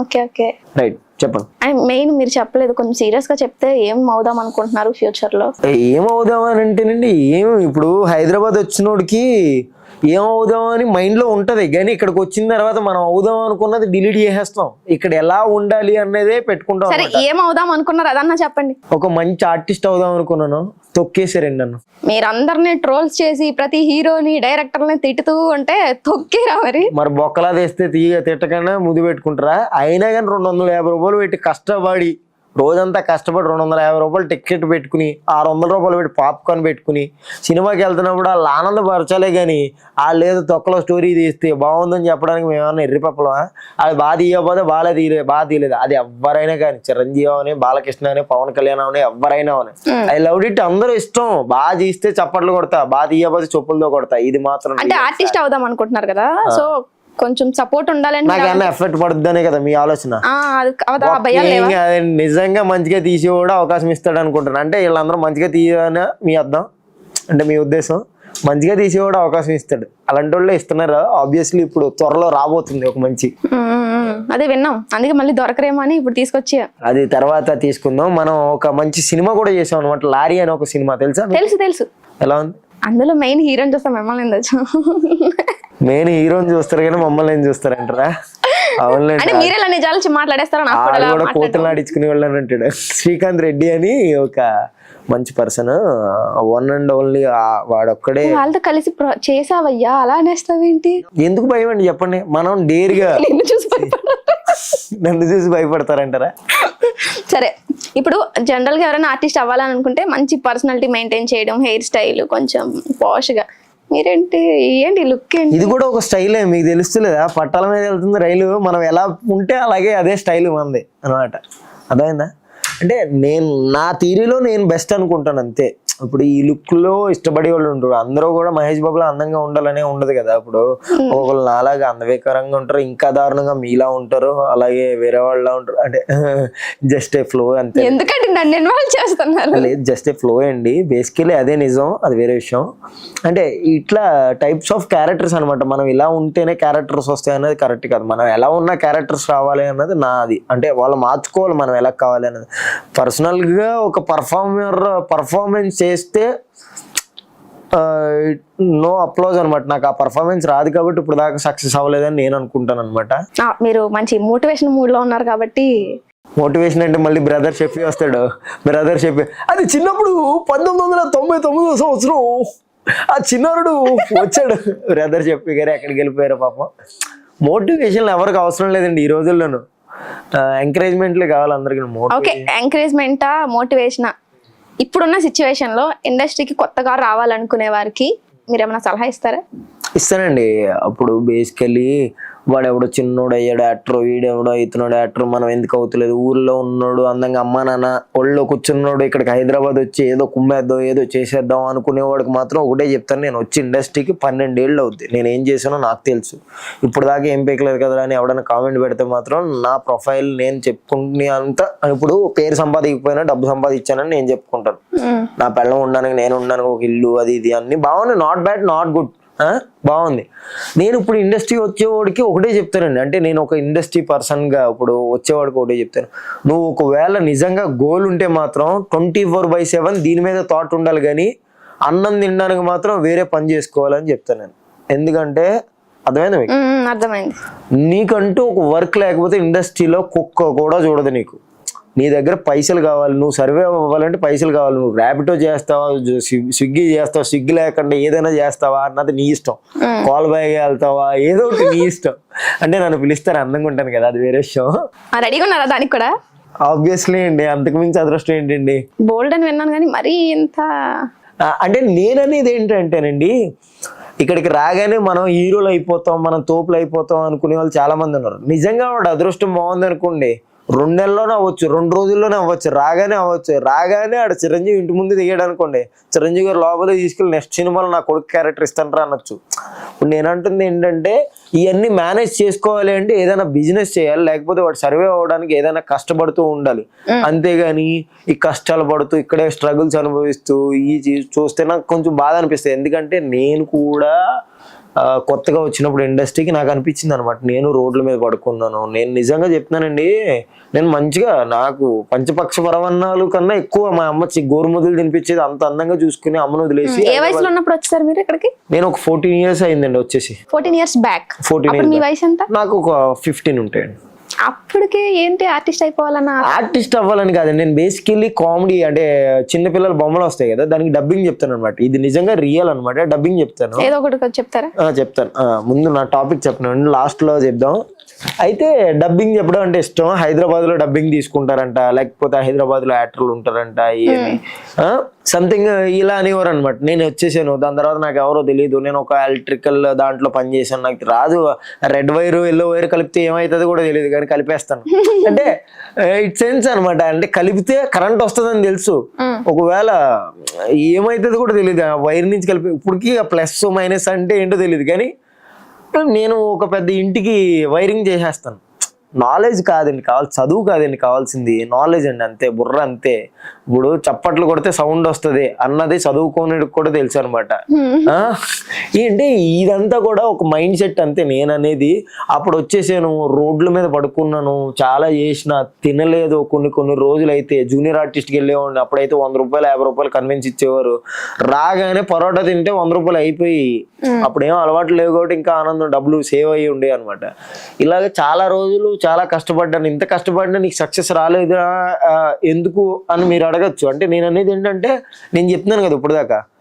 Okay okay right చెప్పండి. Main మీరు చెప్పలేదు, కొంచెం సీరియస్ గా చెప్తే ఏం అవుదాం అనుకుంటున్నారు ఫ్యూచర్ లో? ఏమవుదాం అని అంటేనండి, ఇప్పుడు హైదరాబాద్ వచ్చినోడికి ఏమవుదాం అని మైండ్ లో ఉంటది, కానీ ఇక్కడికి వచ్చిన తర్వాత మనం అవుదాం అనుకున్నది డిలీట్ చేసేస్తాం. ఇక్కడ ఎలా ఉండాలి అనేది పెట్టుకుంటాం. సరే ఏం అవుదాం అనుకున్నారు అదన్నా చెప్పండి. ఒక మంచి ఆర్టిస్ట్ అవుదాం అనుకున్నాను, తొక్కేసారండి నన్ను. మీరందరినీ ట్రోల్స్ చేసి ప్రతి హీరోని డైరెక్టర్ని తిట్టుతూ ఉంటే తొక్కిరా మరి బొక్కలా తెస్తే తిట్టకన్నా ముద్దు పెట్టుకుంటారా? అయినా కానీ 250 రూపాయలు పెట్టి కష్టపడి రోజంతా కష్టపడి 250 రూపాయలు టికెట్ పెట్టుకుని 600 రూపాయలు పెట్టి పాప్కార్న్ పెట్టుకుని సినిమాకి వెళ్తున్నప్పుడు వాళ్ళు ఆనందపరచాలే కానీ వాళ్ళు ఏదో తొక్కలో స్టోరీ తీస్తే బాగుందని చెప్పడానికి మేమన్నా ఎర్రిపప్పలమా? అది బాగా తీయకపోతే బాగా తీయలేదు. అది ఎవరైనా కానీ చిరంజీవి అని, బాలకృష్ణ అని, పవన్ కళ్యాణ్ అని, ఎవరైనా అని ఐ లవ్ ఇట్. అందరూ ఇష్టం. బాగా తీస్తే చప్పట్లు కొడతా, బాగా తీయకపోతే చెప్పులతో కొడతా. ఇది మాత్రం అంటే ఆర్టిస్ట్ అవుదాం అనుకుంటున్నారు కదా, సో కొంచెం సపోర్ట్ ఉండాలని. నాకన్నా ఎఫెక్ట్ పడుతుందనే కదా మీ ఆలోచన. నిజంగా మంచిగా తీసి కూడా అవకాశం ఇస్తాడు అనుకుంటున్నాను. అంటే వీళ్ళందరూ మంచిగా తీయని మీ అర్థం, అంటే మీ ఉద్దేశం మంచిగా తీసి కూడా అవకాశం ఇస్తాడు. అలాంటి వాళ్ళే ఇస్తున్నారు. ఆబ్వియస్లీ ఇప్పుడు త్వరలో రాబోతుంది ఒక మంచి. అదే విన్నాం, అందుకే మళ్ళీ దొరకరేమో అని ఇప్పుడు తీసుకొచ్చా. అది తర్వాత తీసుకుందాం. మనం ఒక మంచి సినిమా కూడా చేసాం అనమాట, లారీ అని ఒక సినిమా. తెలుసా? తెలుసు. ఎలా ఉంది? అందులో మెయిన్ హీరోని చూస్తా మిమ్మల్ని ఎందుకు? మెయిన్ హీరోని చూస్తారు కానీ మమ్మల్ని ఏం చూస్తారంటారా? అవునులేండి, మీరే నిజాలు మాట్లాడేస్తారా? కూడా కోతులు ఆడించుకునే వాళ్ళు అని అంటాడు. శ్రీకాంత్ రెడ్డి అని ఒక మంచి పర్సన్, వన్ అండ్ ఓన్లీ వాడొక్కడే. వాళ్ళతో కలిసి చేసావయ్యా, అలా అనేస్తావేంటి? ఎందుకు భయం అండి చెప్పండి? మనం డేర్గా నన్ను చూసి భయపడతారంటారా? సరే, ఇప్పుడు జనరల్ గా ఎవరైనా ఆర్టిస్ట్ అవ్వాలని అనుకుంటే మంచి పర్సనాలిటీ మెయింటైన్ చేయడం, హెయిర్ స్టైల్ కొంచెం పాష్ గా. మీరేంటి లుక్ ఏంటి? ఇది కూడా ఒక స్టైలే, మీకు తెలుస్తలేదా? పట్టాల మీద వెళ్తుంది రైలు, మనం ఎలా ఉంటే అలాగే అదే స్టైల్ మంది అనమాట. అర్థమైందా? అంటే నా థీరీలో నేను బెస్ట్ అనుకుంటాను అంతే. ఇప్పుడు ఈ లుక్ లో ఇష్టపడే వాళ్ళు ఉంటారు. అందరూ కూడా మహేష్ బాబులో అందంగా ఉండాలనే ఉండదు కదా. ఇప్పుడు ఒకళ్ళు నాలాగా అందవికరంగా ఉంటారు, ఇంకా దారుణంగా మీలా ఉంటారు, అలాగే వేరే వాళ్ళ ఉంటారు. అంటే జస్ట్ ఏ ఫ్లో అంతే. ఎందుకంటే నన్ను ఇన్వాల్వ్ చేస్తున్నారు? లేదు, జస్ట్ ఏ ఫ్లో అండి. బేసికలీ అదే నిజం, అది వేరే విషయం. అంటే ఇట్లా టైప్స్ ఆఫ్ క్యారెక్టర్స్ అనమాట. మనం ఇలా ఉంటేనే క్యారెక్టర్స్ వస్తాయి అనేది కరెక్ట్ కాదు. మనం ఎలా ఉన్న క్యారెక్టర్స్ రావాలి అన్నది నాది. అంటే వాళ్ళు మార్చుకోవాలి మనం ఎలా కావాలి అన్నది. పర్సనల్ గా ఒక పర్ఫార్మెన్స్ చేస్తే నో అప్లోజ్ అనమాట. నాకు ఆ పర్ఫార్మెన్స్ రాదు కాబట్టి ఇప్పుడు దాకా సక్సెస్ అవ్వలేదని నేను అనుకుంటాను అనమాట. మీరు మంచి మోటివేషన్ మూడ్ లో ఉన్నారు కాబట్టి. మోటివేషన్ అంటే మళ్ళీ బ్రదర్ షెఫీ వస్తాడు. బ్రదర్ షెఫీ అది చిన్నప్పుడు 1999 సంవత్సరం ఆ చిన్నారుడు వచ్చాడు. బ్రదర్ షెఫీ గారు ఎక్కడికి వెళ్ళిపోయారు పాపం. మోటివేషన్ ఎవరికి అవసరం లేదండి ఈ రోజుల్లోనూ. ఎంకరేజ్మెంట్లే కావాలి అందరికి. ఓకే, ఎంకరేజ్మెంటా మోటివేషనా? ఇప్పుడున్న సిచ్యువేషన్ లో ఇండస్ట్రీకి కొత్తగా రావాలనుకునే వారికి మీరు ఏమైనా సలహా ఇస్తారా? ఇస్తానండి. అప్పుడు బేసికలీ వాడెవడో చిన్నోడు అయ్యాడు యాక్టర్, వీడెవడో అవుతున్నాడు యాక్టర్, మనం ఎందుకు అవుతలేదు? ఊర్లో ఉన్నాడు అందంగా అమ్మా నాన్న ఒళ్ళో కూర్చున్నాడు, ఇక్కడికి హైదరాబాద్ వచ్చి ఏదో కుమ్మేద్దాం ఏదో చేసేద్దాం అనుకునేవాడికి మాత్రం ఒకటే చెప్తాను, నేను వచ్చి ఇండస్ట్రీకి 12 ఏళ్ళు అవుద్ది. నేను ఏం చేశానో నాకు తెలుసు. ఇప్పుడు దాకా ఏం పీకలేదు కదా అని ఎవడైనా కామెంట్ పెడితే మాత్రం నా ప్రొఫైల్ నేను చెప్పుకుంటున్నా అంత. ఇప్పుడు పేరు సంపాదించకపోయినా డబ్బు సంపాదించానని నేను చెప్పుకుంటాను. నా పిల్లం ఉండడానికి, నేను ఉండడానికి ఒక ఇల్లు, అది ఇది అన్ని బాగున్నాయి. నాట్ బ్యాడ్, నాట్ గుడ్, బాగుంది. నేను ఇప్పుడు ఇండస్ట్రీ వచ్చేవాడికి ఒకటే చెప్తానండి. అంటే నేను ఒక ఇండస్ట్రీ పర్సన్గా ఇప్పుడు వచ్చేవాడికి ఒకటే చెప్తాను, నువ్వు ఒకవేళ నిజంగా గోల్ ఉంటే మాత్రం 24/7 దీని మీద థాట్ ఉండాలి, కానీ అన్నం తినడానికి మాత్రం వేరే పని చేసుకోవాలని చెప్తాను నేను. ఎందుకంటే అర్థమైంది మీకు? అర్థమైంది. నీకంటూ ఒక వర్క్ లేకపోతే ఇండస్ట్రీలో కుక్క కూడా చూడదు నీకు. నీ దగ్గర పైసలు కావాలి, నువ్వు సర్వే అవ్వాలంటే పైసలు కావాలి. నువ్వు ర్యాపిడో చేస్తావా, స్విగ్గీ చేస్తావా, స్విగ్గీ లేకుండా ఏదైనా చేస్తావా అన్నది నీ ఇష్టం. కాల్ బాయ్ వెళ్తావా, ఏదో ఒకటి నీ ఇష్టం. అంటే నన్ను పిలుస్తారు, అందంగా ఉంటాను కదా, అది వేరే విషయం. రెడీగా ఉన్నారా దానికి కూడా? ఆబ్వియస్లీ అండి, అంతకు మించి అదృష్టం ఏంటండి. బోల్డ్ అని విన్నాను కానీ మరీ ఇంత. అంటే నేననేది ఏంటంటేనండి, ఇక్కడికి రాగానే మనం హీరోలు అయిపోతాం, మనం తోపులు అయిపోతాం అనుకునే వాళ్ళు చాలా మంది ఉన్నారు. నిజంగా వాడు అదృష్టం బాగుంది అనుకోండి, 2 నెలల్లోనే అవ్వచ్చు, 2 రోజుల్లోనే అవ్వచ్చు, రాగానే ఆడ చిరంజీవి ఇంటి ముందు దిగాడు అనుకోండి, చిరంజీవి గారు లోపల తీసుకెళ్ళి నెక్స్ట్ సినిమాలో నా కొడుకు క్యారెక్టర్ ఇస్తాను అనొచ్చు. ఇప్పుడు నేను అంటుంది ఏంటంటే, ఇవన్నీ మేనేజ్ చేసుకోవాలి అంటే ఏదైనా బిజినెస్ చేయాలి, లేకపోతే వాడు సర్వే అవ్వడానికి ఏదైనా కష్టపడుతూ ఉండాలి. అంతేగాని ఈ కష్టాలు పడుతూ ఇక్కడే స్ట్రగుల్స్ అనుభవిస్తూ చూస్తే నాకు కొంచెం బాధ అనిపిస్తుంది. ఎందుకంటే నేను కూడా కొత్తగా వచ్చినప్పుడు ఇండస్ట్రీకి నాకు అనిపించింది అనమాట, నేను రోడ్ల మీద పడుకున్నాను. నేను నిజంగా చెప్తున్నానండి, నేను మంచిగా నాకు పంచపక్ష పరవన్నాలు కన్నా ఎక్కువ మా అమ్మ గోరుముద్దలు తినిపించేది, అంత అందంగా చూసుకుని అమ్మను వదిలేసి. ఏ వయసులో ఉన్నప్పుడు వచ్చారు మీరు ఇక్కడికి? నేను ఒక 14 years అయిందండి వచ్చేసి. 14 years బ్యాక్. 14 అప్పుడు మీ years వయసు ఎంత? నాకు ఒక 15 ఉంటాయండి. అప్పటికే ఏంటి ఆర్టిస్ట్ అయిపోవాలన్న? ఆర్టిస్ట్ అవ్వాలని కాదండి, నేను బేసికల్లీ కామెడీ అంటే చిన్నపిల్లల బొమ్మలు వస్తాయి కదా, దానికి డబ్బింగ్ చెప్తాను అనమాట. ఇది నిజంగా రియల్ అనమాట, డబ్బింగ్ చెప్తాను. ఏదో ఒకటి చెప్తారా? చెప్తాను. ముందు నా టాపిక్ చెప్పను, లాస్ట్ లో చెప్దాం. అయితే డబ్బింగ్ చెప్పడం అంటే ఇష్టం. హైదరాబాద్ లో డబ్బింగ్ తీసుకుంటారంట, లేకపోతే హైదరాబాద్ లో యాక్టర్లు ఉంటారంట, ఏమి సంథింగ్ ఇలా అనేవారు అనమాట. నేను వచ్చేసాను, దాని తర్వాత నాకు ఎవరో తెలియదు. నేను ఒక ఎలక్ట్రికల్ దాంట్లో పనిచేసాను, నాకు రాదు. రెడ్ వైర్ ఎల్లో వైర్ కలిపితే ఏమవుతుంది కూడా తెలియదు, కానీ కలిపేస్తాను. అంటే ఇట్ సెన్స్ అనమాట, అంటే కలిపితే కరెంట్ వస్తుందని తెలుసు, ఒకవేళ ఏమవుతుంది కూడా తెలియదు. వైర్ నుంచి కలిపి ఇప్పటికీ ప్లస్ మైనస్ అంటే ఏంటో తెలియదు, కానీ నేను ఒక పెద్ద ఇంటికి వైరింగ్ చేసేస్తాను. నాలెడ్జ్ కాదండి కావాలి, చదువు కాదండి కావాల్సింది, నాలెడ్జ్ అండి, అంతే. బుర్ర అంతే. ఇప్పుడు చప్పట్లు కొడితే సౌండ్ వస్తుంది అన్నది చదువుకోనికి కూడా తెలుసు అనమాట. ఏంటి ఇదంతా కూడా ఒక మైండ్ సెట్ అంతే. నేను అనేది అప్పుడు వచ్చేసాను, రోడ్ల మీద పడుకున్నాను, చాలా చేసిన, తినలేదు. కొన్ని రోజులు అయితే జూనియర్ ఆర్టిస్ట్కి వెళ్ళేవాడిని. అప్పుడైతే 100 రూపాయలు 50 రూపాయలు కన్విన్స్ ఇచ్చేవారు. రాగానే పరోటా తింటే 100 రూపాయలు అయిపోయి, అప్పుడేం అలవాటు లేవు కాబట్టి ఇంకా ఆనందం, డబ్బులు సేవ్ అయ్యి ఉండే అనమాట. ఇలాగ చాలా రోజులు చాలా కష్టపడ్డాను. ఇంత కష్టపడినా నీకు సక్సెస్ రాలేదా ఎందుకు అని మీరు అడగచ్చు. అంటే నేను అనేది ఏంటంటే, నేను చెప్తున్నాను కదా ఇప్పుడు దాకా,